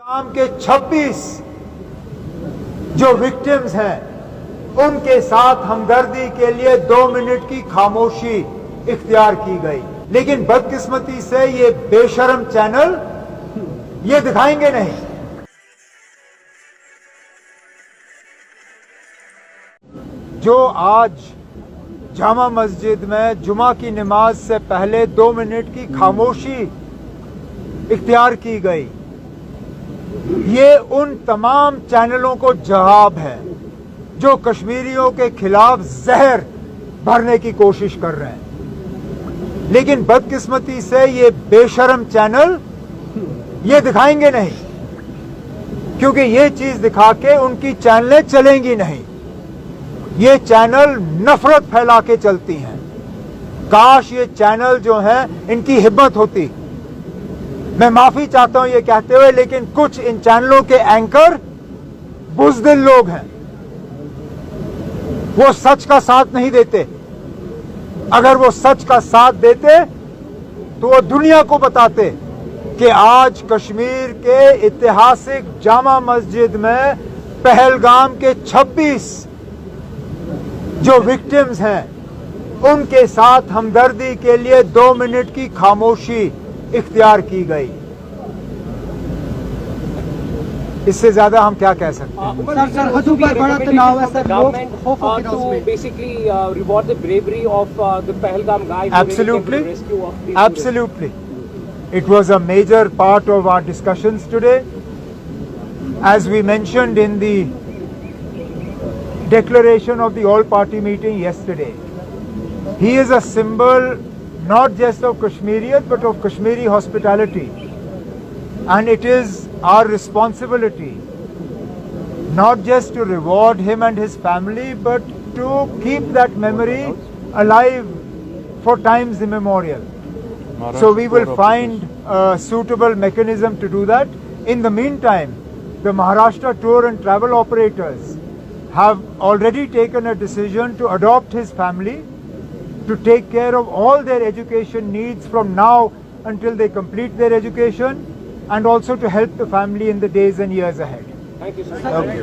नाम के 26 जो विक्टिम्स हैं उनके साथ हमदर्दी के लिए 2 मिनट की खामोशी इख्तियार की गई, लेकिन बदकिस्मती से ये बेशरम चैनल ये दिखाएंगे नहीं। जो आज जामा मस्जिद में जुमा की नमाज से पहले 2 मिनट की खामोशी इख्तियार की गई, ये उन तमाम चैनलों को जवाब है जो कश्मीरियों के खिलाफ जहर भरने की कोशिश कर रहे हैं। लेकिन बदकिस्मती से ये बेशरम चैनल ये दिखाएंगे नहीं, क्योंकि ये चीज दिखा के उनकी चैनलें चलेंगी नहीं। ये चैनल नफरत फैला के चलती हैं। काश ये चैनल जो है इनकी हिम्मत होती। मैं माफी चाहता हूं ये कहते हुए, लेकिन कुछ इन चैनलों के एंकर बुज़दिल लोग हैं, वो सच का साथ नहीं देते। अगर वो सच का साथ देते तो वो दुनिया को बताते कि आज कश्मीर के ऐतिहासिक जामा मस्जिद में पहलगाम के 26 जो विक्टिम्स हैं उनके साथ हमदर्दी के लिए 2 मिनट की खामोशी इख्तियार की गई। इससे ज्यादा हम क्या कह सकते हैं? सर, हदों पर बड़ा तनाव है सर, लोग खौफ के नौज में basically reward the bravery of the Pahalgam guys. Absolutely, absolutely. It was a major part of our discussions today. As we mentioned in the declaration of the all-party meeting yesterday, he is a symbol not just of Kashmiriyat but of Kashmiri hospitality, and it is our responsibility not just to reward him and his family but to keep that memory alive for times immemorial. So we will find a suitable mechanism to do that. In the meantime, the Maharashtra tour and travel operators have already taken a decision to adopt his family, to take care of all their education needs from now until they complete their education, and also to help the family in the days and years ahead. Thank you, sir. Okay.